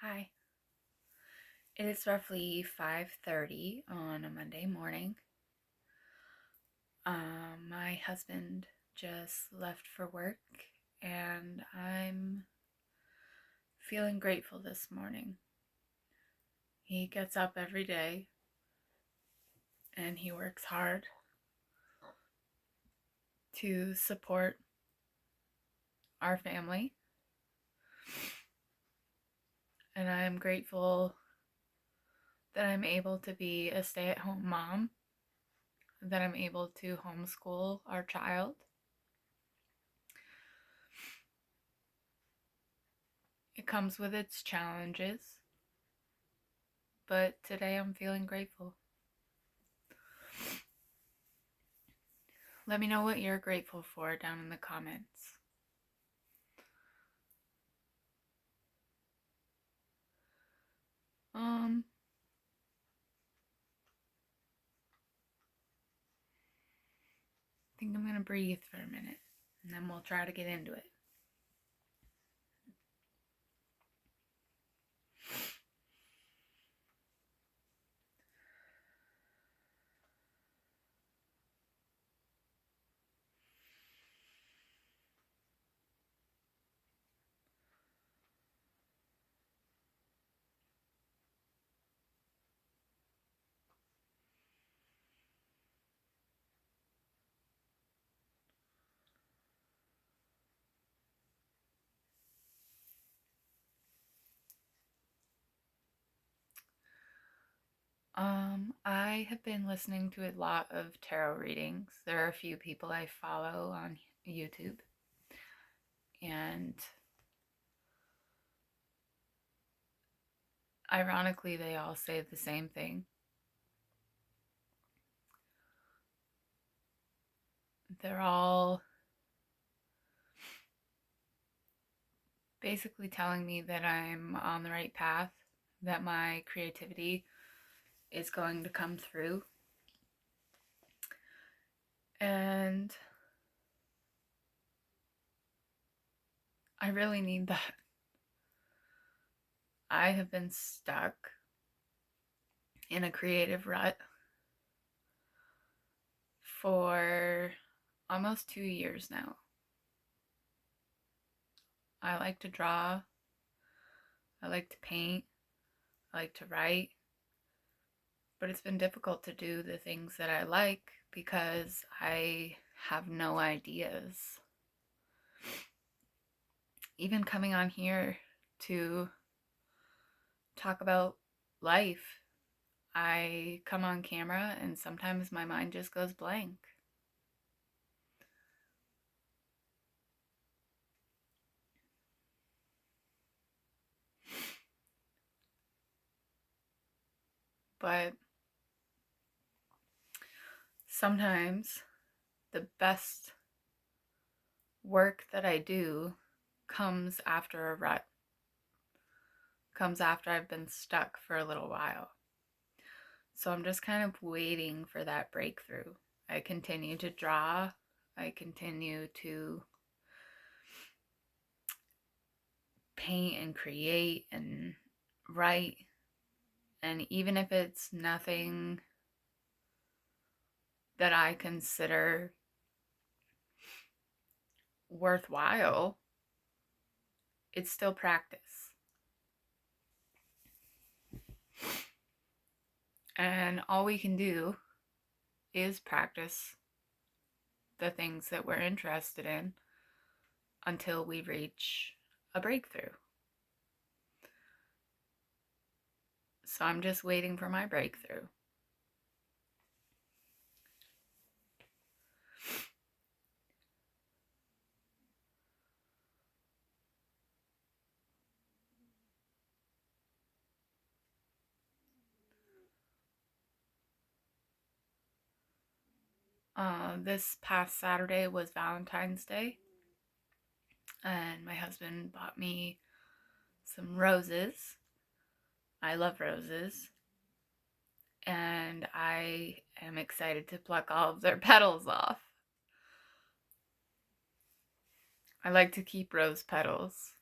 Hi. It is roughly 5:30 on a Monday morning. My husband just left for work and I'm feeling grateful this morning. He gets up every day and he works hard to support our family. And I am grateful that I'm able to be a stay-at-home mom, that I'm able to homeschool our child. It comes with its challenges, but today I'm feeling grateful. Let me know what you're grateful for down in the comments. I think I'm gonna breathe for a minute and then we'll try to get into it. I have been listening to a lot of tarot readings. There are a few people I follow on YouTube, and ironically, they all say the same thing. They're all basically telling me that I'm on the right path, that my creativity is going to come through. And I really need that. I have been stuck in a creative rut for almost 2 years now. I like to draw, I like to paint, I like to write, but it's been difficult to do the things that I like because I have no ideas. Even coming on here to talk about life, I come on camera and sometimes my mind just goes blank. But sometimes the best work that I do comes after a rut, comes after I've been stuck for a little while. So I'm just kind of waiting for that breakthrough. I continue to draw, I continue to paint and create and write, and even if it's nothing that I consider worthwhile, it's still practice. And all we can do is practice the things that we're interested in until we reach a breakthrough. So I'm just waiting for my breakthrough. This past Saturday was Valentine's Day, and my husband bought me some roses. I love roses, and I am excited to pluck all of their petals off. I like to keep rose petals,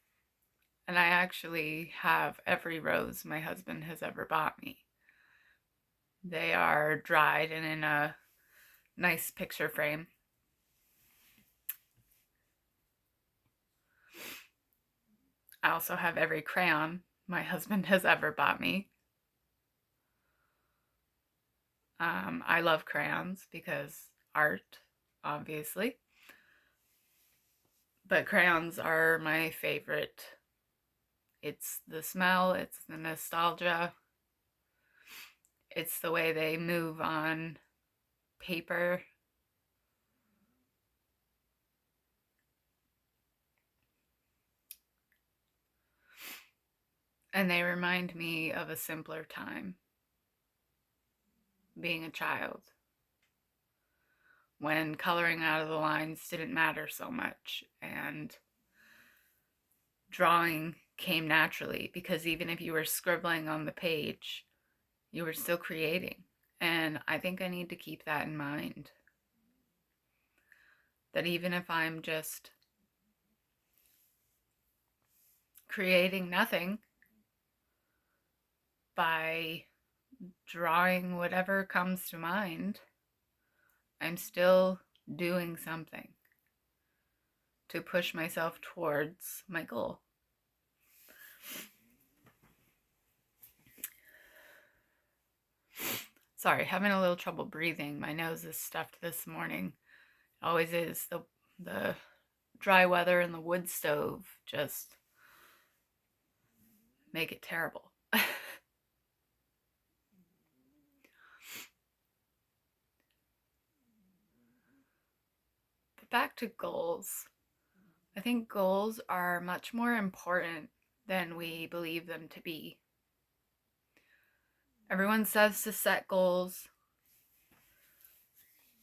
And I actually have every rose my husband has ever bought me. They are dried and in a nice picture frame. I also have every crayon my husband has ever bought me. I love crayons because art, obviously. But crayons are my favorite. It's the smell, it's the nostalgia, it's the way they move on paper. And they remind me of a simpler time, being a child, when coloring out of the lines didn't matter so much and drawing came naturally, because even if you were scribbling on the page, you were still creating. And I think I need to keep that in mind. That even if I'm just creating nothing by drawing whatever comes to mind, I'm still doing something to push myself towards my goal. Sorry, having a little trouble breathing. My nose is stuffed this morning. It always is. The dry weather and the wood stove just make it terrible. But back to goals. I think goals are much more important than we believe them to be. Everyone says to set goals,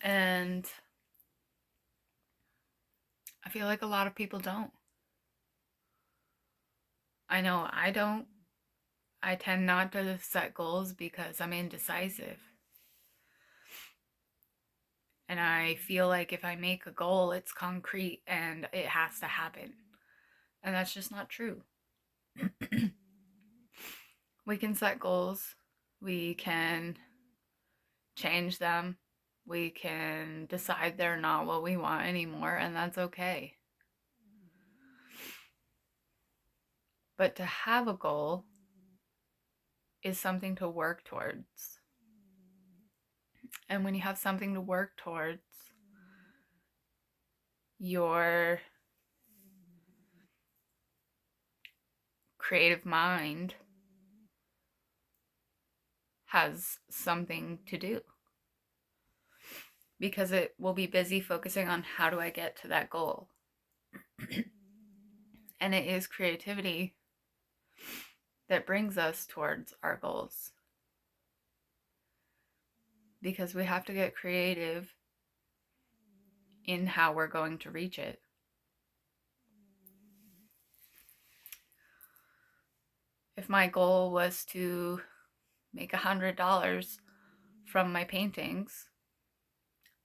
and I feel like a lot of people don't. I know I don't. I tend not to set goals because I'm indecisive. And I feel like if I make a goal, it's concrete and it has to happen. And that's just not true. We can set goals, we can change them, we can decide they're not what we want anymore, and that's okay. But to have a goal is something to work towards. And when you have something to work towards, your creative mind has something to do, because it will be busy focusing on how do I get to that goal. And it is creativity that brings us towards our goals, because we have to get creative in how we're going to reach it. If my goal was to make $100 from my paintings,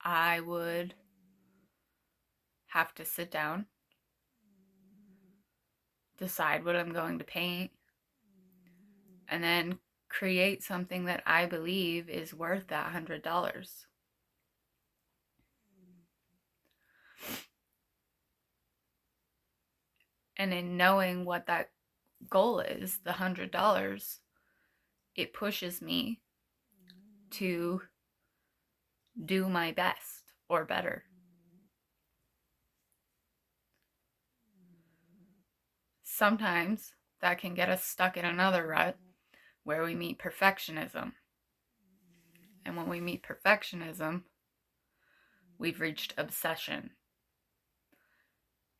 I would have to sit down, decide what I'm going to paint, and then create something that I believe is worth that $100. And in knowing what that goal is, the $100, it pushes me to do my best or better. Sometimes that can get us stuck in another rut where we meet perfectionism. And when we meet perfectionism, we've reached obsession.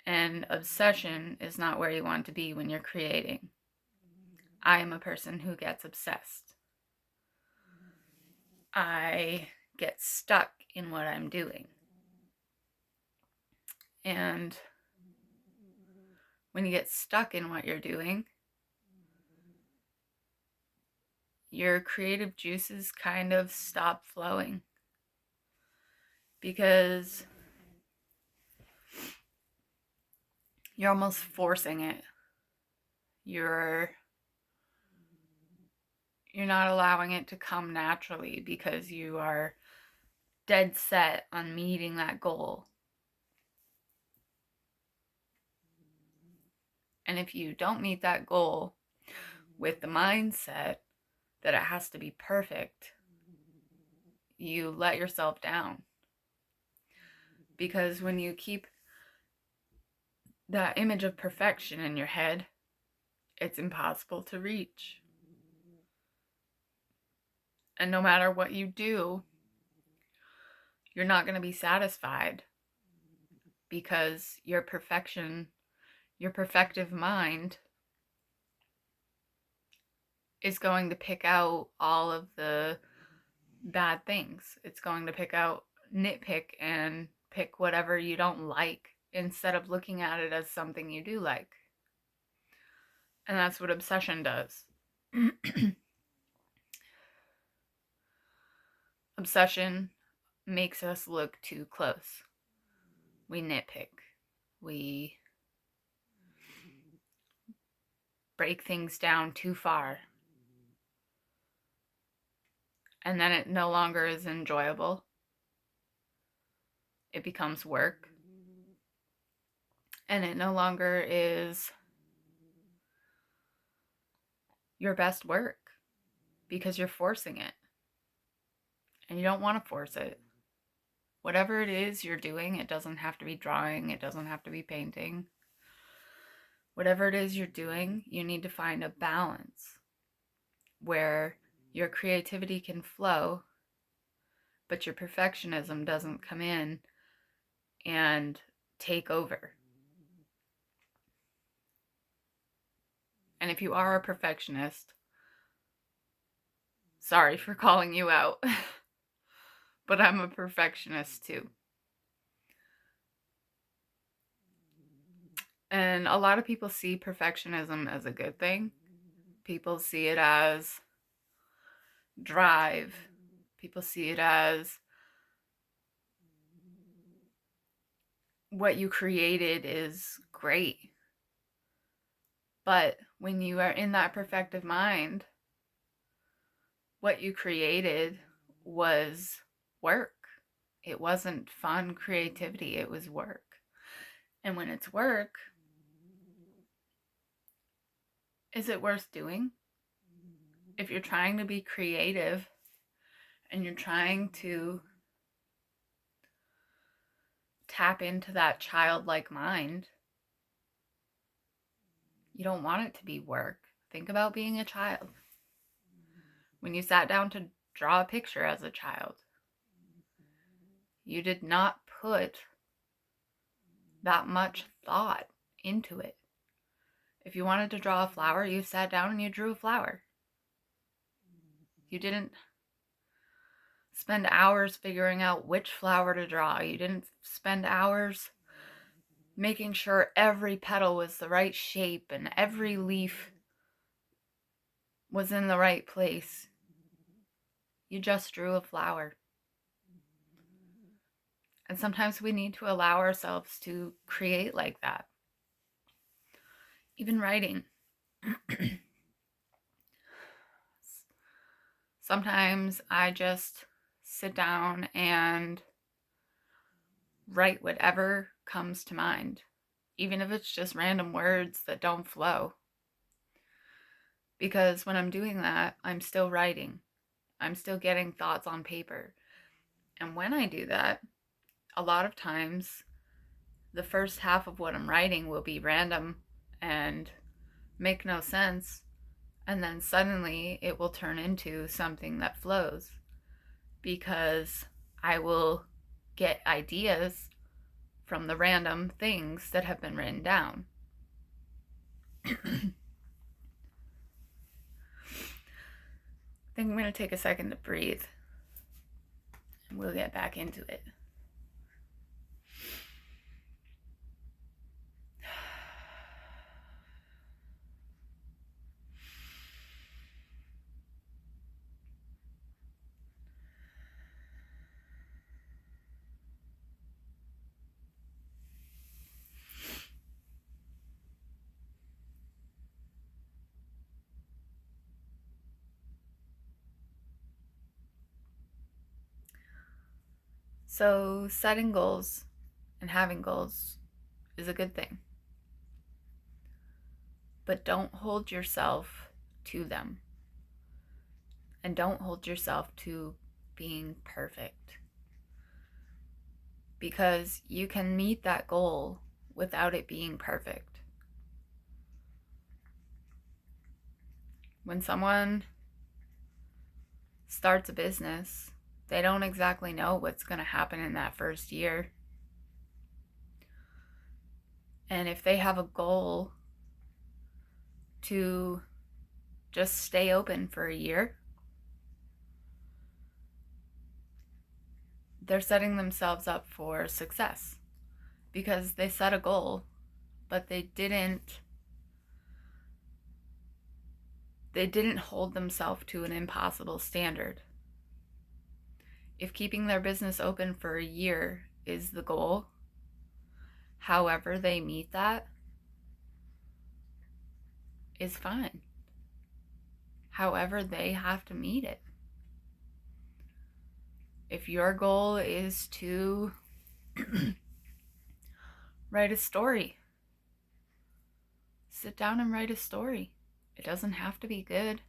And obsession is not where you want to be when you're creating. I am a person who gets obsessed. I get stuck in what I'm doing. And when you get stuck in what you're doing, your creative juices kind of stop flowing, because you're almost forcing it. You're not allowing it to come naturally because you are dead set on meeting that goal. And if you don't meet that goal with the mindset that it has to be perfect, you let yourself down. Because when you keep that image of perfection in your head, it's impossible to reach. And no matter what you do, you're not going to be satisfied because your perfective mind is going to pick out all of the bad things. It's going to nitpick and pick whatever you don't like instead of looking at it as something you do like. And that's what obsession does. Obsession makes us look too close. We nitpick. We break things down too far. And then it no longer is enjoyable. It becomes work. And it no longer is your best work because you're forcing it. And you don't want to force it. Whatever it is you're doing, it doesn't have to be drawing, it doesn't have to be painting. Whatever it is you're doing, you need to find a balance where your creativity can flow, but your perfectionism doesn't come in and take over. And if you are a perfectionist, sorry for calling you out, but I'm a perfectionist too. And a lot of people see perfectionism as a good thing. People see it as drive. People see it as what you created is great. But when you are in that perfective mind, what you created was work. It wasn't fun creativity, it was work. And when it's work, is it worth doing? If you're trying to be creative and you're trying to tap into that childlike mind, you don't want it to be work. Think about being a child. When you sat down to draw a picture as a child, you did not put that much thought into it. If you wanted to draw a flower, you sat down and you drew a flower. You didn't spend hours figuring out which flower to draw. You didn't spend hours making sure every petal was the right shape and every leaf was in the right place. You just drew a flower. And sometimes we need to allow ourselves to create like that. Even writing. Sometimes I just sit down and write whatever comes to mind, even if it's just random words that don't flow. Because when I'm doing that, I'm still writing. I'm still getting thoughts on paper. And when I do that, a lot of times the first half of what I'm writing will be random and make no sense. And then suddenly it will turn into something that flows because I will get ideas from the random things that have been written down. I think I'm going to take a second to breathe and we'll get back into it. So setting goals and having goals is a good thing. But don't hold yourself to them. And don't hold yourself to being perfect. Because you can meet that goal without it being perfect. When someone starts a business, they don't exactly know what's going to happen in that first year. And if they have a goal to just stay open for a year, they're setting themselves up for success because they set a goal, but they didn't hold themselves to an impossible standard. If keeping their business open for a year is the goal, however they meet that is fine. However they have to meet it. If your goal is to write a story, sit down and write a story. It doesn't have to be good.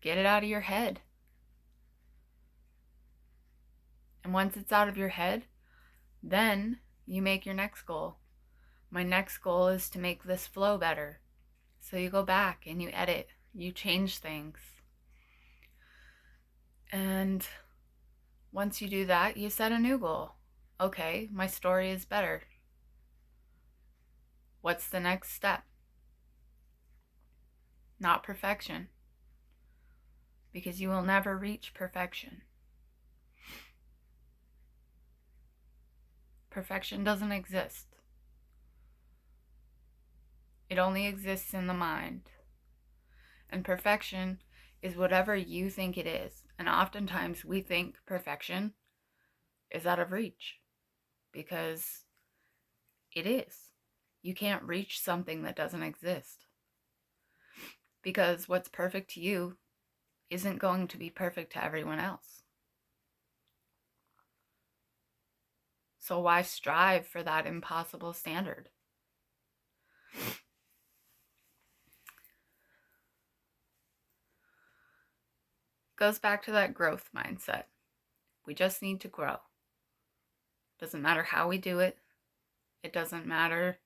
Get it out of your head. And once it's out of your head, then you make your next goal. My next goal is to make this flow better. So you go back and you edit, you change things. And once you do that, you set a new goal. Okay, my story is better. What's the next step? Not perfection. Because you will never reach perfection. Perfection doesn't exist. It only exists in the mind. And perfection is whatever you think it is. And oftentimes we think perfection is out of reach because it is. You can't reach something that doesn't exist. Because what's perfect to you isn't going to be perfect to everyone else. So why strive for that impossible standard? Goes back to that growth mindset. We just need to grow. Doesn't matter how we do it. It doesn't matter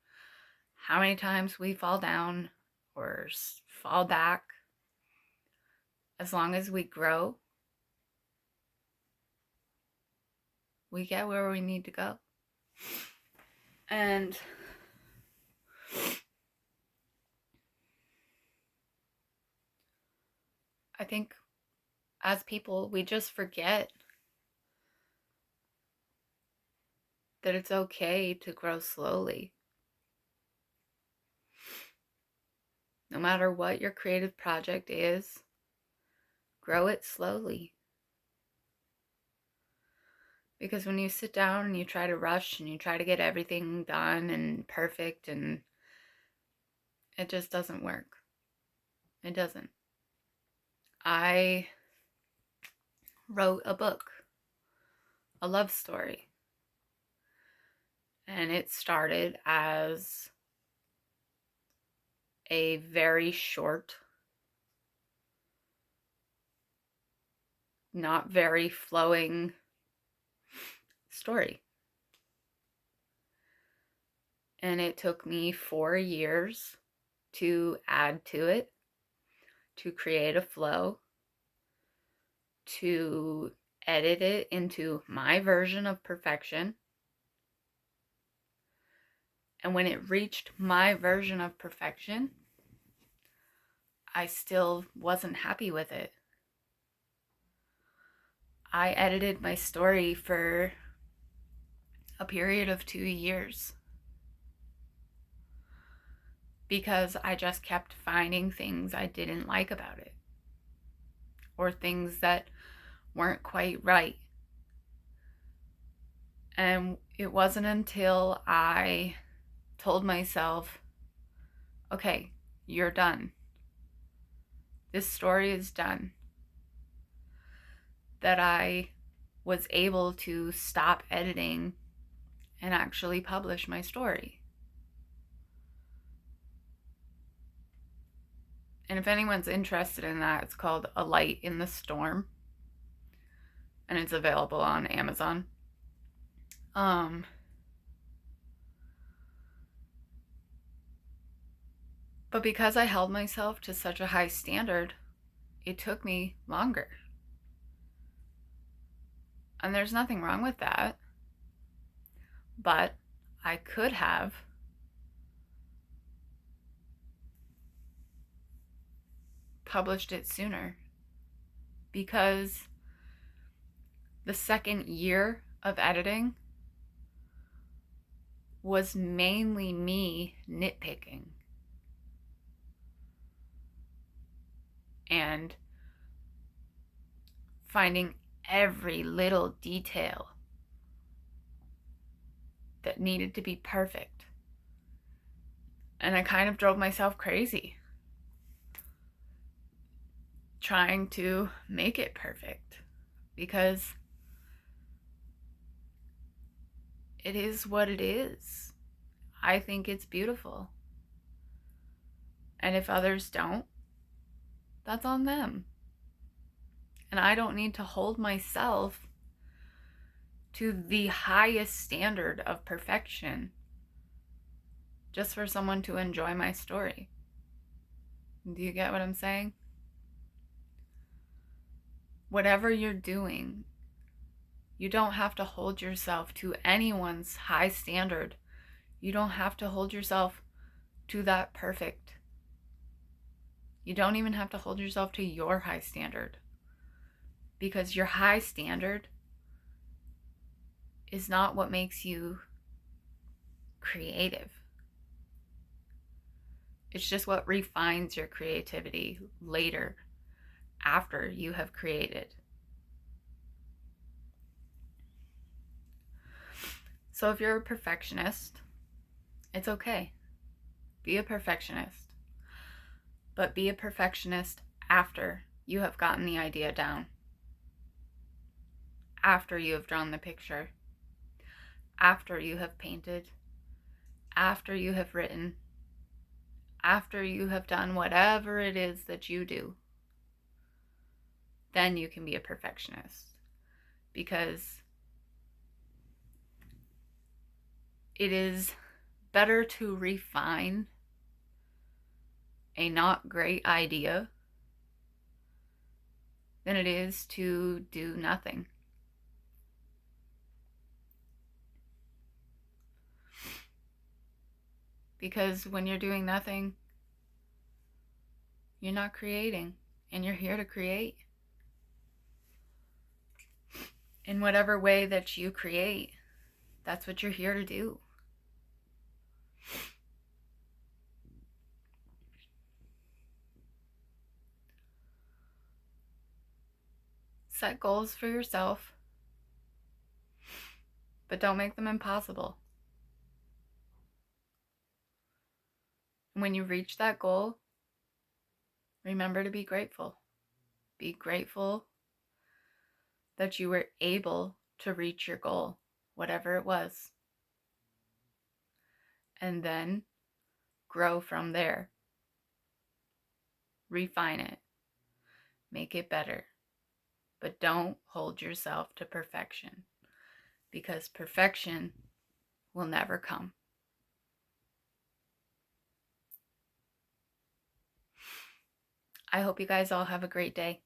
how many times we fall down or fall back. As long as we grow, we get where we need to go. And I think as people, we just forget that it's okay to grow slowly. No matter what your creative project is, grow it slowly. Because when you sit down and you try to rush and you try to get everything done and perfect, and it just doesn't work. It doesn't. I wrote a book, a love story. And it started as a very short, not very flowing story. And it took me 4 years to add to it, to create a flow, to edit it into my version of perfection. And when it reached my version of perfection, I still wasn't happy with it. I edited my story for a period of 2 years because I just kept finding things I didn't like about it, or things that weren't quite right. And it wasn't until I told myself, okay, you're done. This story is done, that I was able to stop editing and actually publish my story. And if anyone's interested in that, it's called A Light in the Storm, and it's available on Amazon. But because I held myself to such a high standard, it took me longer. And there's nothing wrong with that. But I could have published it sooner, because the second year of editing was mainly me nitpicking and finding every little detail that needed to be perfect. And I kind of drove myself crazy trying to make it perfect, because it is what it is. I think it's beautiful. And if others don't, that's on them. And I don't need to hold myself to the highest standard of perfection just for someone to enjoy my story. Do you get what I'm saying? Whatever you're doing, you don't have to hold yourself to anyone's high standard. You don't have to hold yourself to that perfect. You don't even have to hold yourself to your high standard, because your high standard is not what makes you creative. It's just what refines your creativity later, after you have created. So if you're a perfectionist, it's okay. Be a perfectionist. But be a perfectionist after you have gotten the idea down. After you have drawn the picture. After you have painted. After you have written. After you have done whatever it is that you do. Then you can be a perfectionist. Because it is better to refine a not great idea than it is to do nothing. Because when you're doing nothing, you're not creating, and you're here to create. In whatever way that you create, that's what you're here to do. Set goals for yourself, but don't make them impossible. When you reach that goal, remember to be grateful. Be grateful that you were able to reach your goal, whatever it was. And then grow from there. Refine it. Make it better. But don't hold yourself to perfection, because perfection will never come. I hope you guys all have a great day.